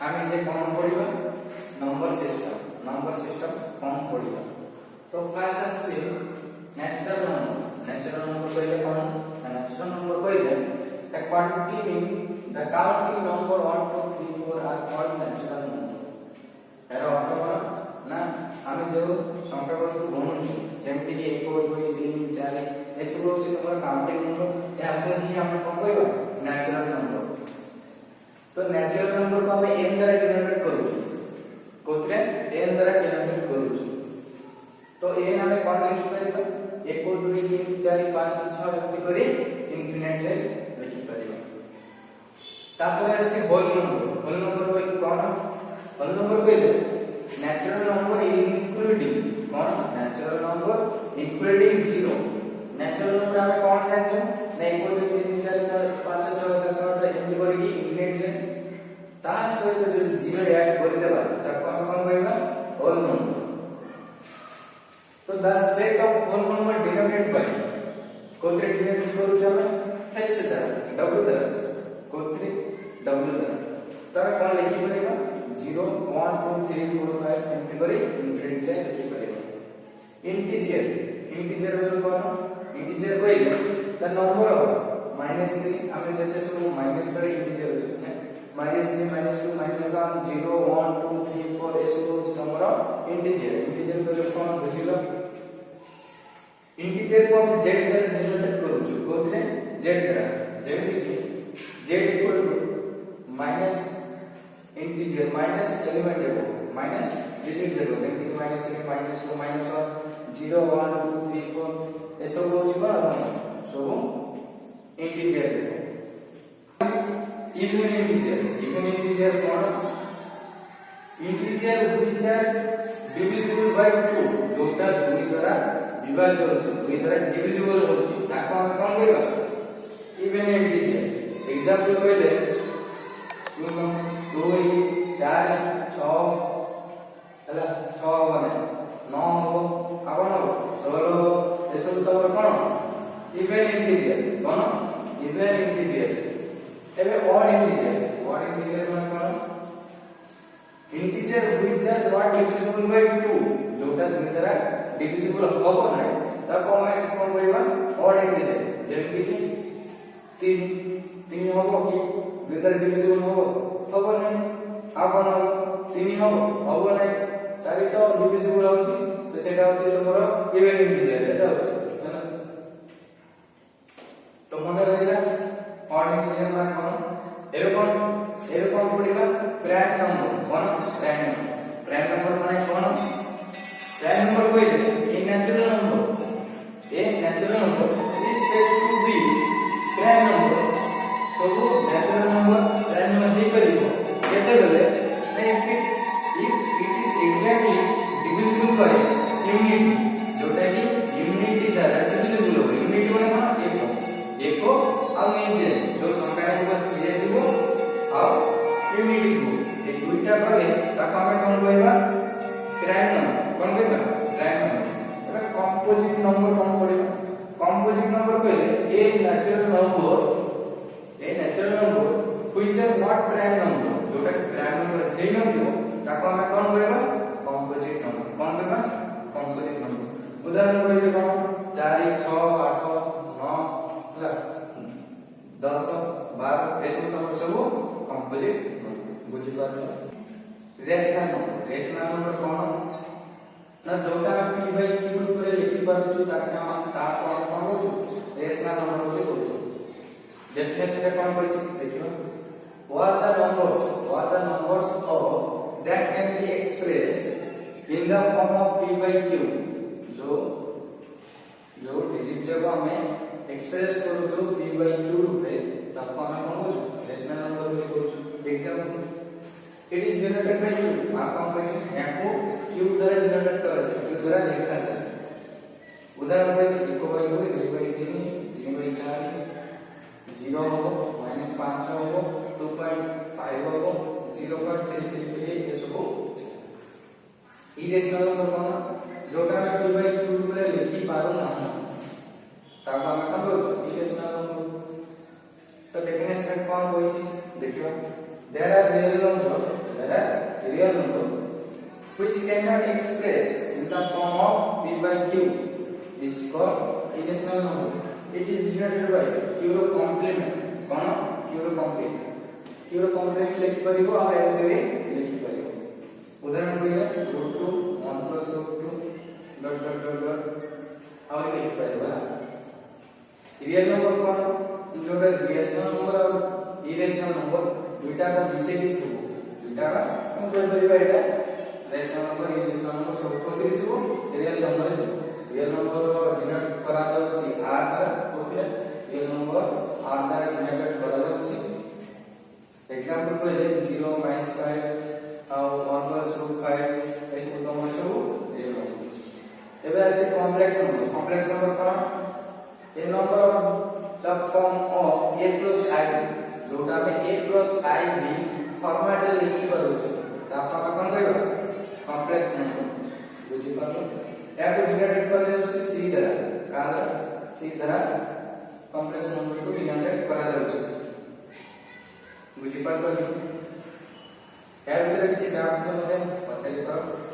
आमे जे कौन पढ़िबा number system कौन पढ़िबा। तो फास्ट आसी नेचुरल नंबर कहले कौन नेचुरल नंबर कहले the quantity mean the counting number 1 2 3 4 are called natural number. एरो अर्थ कौन ना आमे जो संख्या को गणुछु जेमति कि 1 2 3 4 ए सब होची तमर काउंटिंग नंबर या को ही हम कोन कहबा नेचुरल नंबर। तो नेचुरल नंबर को हमें n द्वारा डिनोमिनेट करूछु कोतरे n द्वारा डिनोमिनेट करूछु। तो n हमें कोन लिखि परिबा 1 2 3 4 5 6 एमति करी इंफिनिट रे लिखि परिबा। तापर आसी होल नंबर को कोन होल नंबर कहले नेचुरल नंबर इंक्लूडिंग कोन natural number including 0। Natural number हमें कोन जानछु नै 1 2 3 4 5 6 7 8 एमति करी इंफिनिट रे ता सहित जो 0 ऐड कर देबा ताको हम कोन कहबा होल नंबर। तो the set of whole number denominate by कोथरे डिनोमिनेट करू छमे h द्वारा w द्वारा कोथरे w द्वारा तो कोन लिखि परिबा 0 1 2 3 4 5 एमति करी इंफिनिट जाय लिखि परिबा। इंटीजर बोल कोन इंटीजर कहले द नंबर ऑफ -3 हमें जते सब माइनस करे इंटीजर होछ -3 -2 -1 0 1 2 3 4 ए सब नंबर इंटीजर कहले कोन बुझिलो। इंटीजर को हम z द्वारा डिनोमिनेट करू छु कोथरे z द्वारा जेमति कि z equal to minus integer minus element देबो माइनस डिजिट देबो जेमति कि -3 -2 -1 0 1 2 3 4 ए सब होछि कोन सब इंटीजर देबो। इवन इंटीजर कोन integer which are divisible by 2 जोटा 2 द्वारा विभाज्य होछि 2 द्वारा डिविजिबल होछि ताको हम कोन कहबा इवन इंटीजर। एग्जांपल कहले 0 2 4 6 हला 6 माने 9 हो आपण हो 16 ए सब तमर कोन इवन इंटीजर कोन इवन इंटीजर। एबे ऑड इंटीजर माने कोन integer which are not divisible by 2 जोटा 2 द्वारा डिविजिबल होबो नै ताको हम कोन कहबा ऑड इंटीजर। जेमति कि 3 होबो कि 2 द्वारा डिविजिबल होबो नै आपण 3 होबो नै तारि तो डिविजिबल होछि तो सेटा होछि तमरो इवन इंटीजर एटा होछि है ना। तो मन रहिला ऑड इंटीजर माने कोन एबे कोन पढिबा प्राइम नंबर कोन प्राइम नंबर माने कोन प्राइम नंबर कहले a natural number is said to be prime number. सब नेचुरल नंबर प्राइम नंबर दे परिबो केते बेले if it is exactly divisible by unity जोटा कि यूनिटी द्वारा डिविजिबल हो। यूनिटी माने कोन एको आ नीचे जो संख्या को सीधे जीवो आ यूनिटी को ए दुईटा गले ताको हम कोन कहबा प्राइम नंबर कोन कहबा प्राइम नंबर। एबे कंपोजिट नंबर कोन पडिबा कंपोजिट नंबर कहले a natural number which are not prime number जोटा प्राइम नंबर देइ नथिबो ताको हम कोन कहबा कंपोजिट नंबर कोन कहबा कंपोजिट नंबर। उदाहरण कहले कोन 4 6 8 9 हला 10 12 एसो सब कंपोजिट बुझि पारले। रेशनल नंबर कोन ना जोटा p बाय q ऊपर लिखि पारछु ताके हम ता कोन होछु रेशनल नंबर बोली बोलछु। डेफिनेशन कोन कहछि देखियो what the numbers of that can be expressed in the form of p by q जो डिजिट जब हमें एक्सप्रेस करू जो p by q रूपे ताको हम कोन होछु रेशनल नंबर बोली बोलछु। Example it is denoted by q आप हम कहछि याको q द्वारा डिनोटेट करा जाय q द्वारा लिखा जाय। उदाहरण पे 1 by 2 2 by 3 3 by 4 0 हो -5 हो 2.5 हो 0.333 ए सब इरेशनल नंबर कोन जोटा हम p by q ऊपर लिखि पारो ना ताको हम कोन कहू इरेशनल नंबर। तो डेफिनेशन कोन होई छी देखियो there are real numbers real number which cannot express in the form of p by q is called irrational number. It is denoted by q ର complement कोन q ର complement लिखि परिबो आ एते लिखि परिबो उदाहरण कहिबे √2 1 + √2 डॉट डॉट डॉट डॉट आ लिखि परिबो real number कोन जोटा rational number और इरेशनल नंबर दुईटा को मिसेई दिथबो दुईटा का हम कर परिबा एटा रेशनल नंबर इरेशनल नंबर सब कोथि दिथबो real number real number denote करा जाउछि r द्वारा कोथि रियल नंबर r द्वारा डिनोट करा जाउछि एग्जांपल कहले 0 - 5 और 1 + √5 एसको तम सब रियल नंबर एबे आसे complex number cone A number of the form of a + i जोटा में a + i भी फॉर्मेट लिखि करू छ ता आपण कोन कहबा कॉम्प्लेक्स नंबर बुझि पालो या को डिनोट कर दे से c द्वारा का द्वारा c द्वारा कॉम्प्लेक्स नंबर को डिनोट करा जाउ छ बुझि पालो या भीतर किछि डाउट मते पछाई करो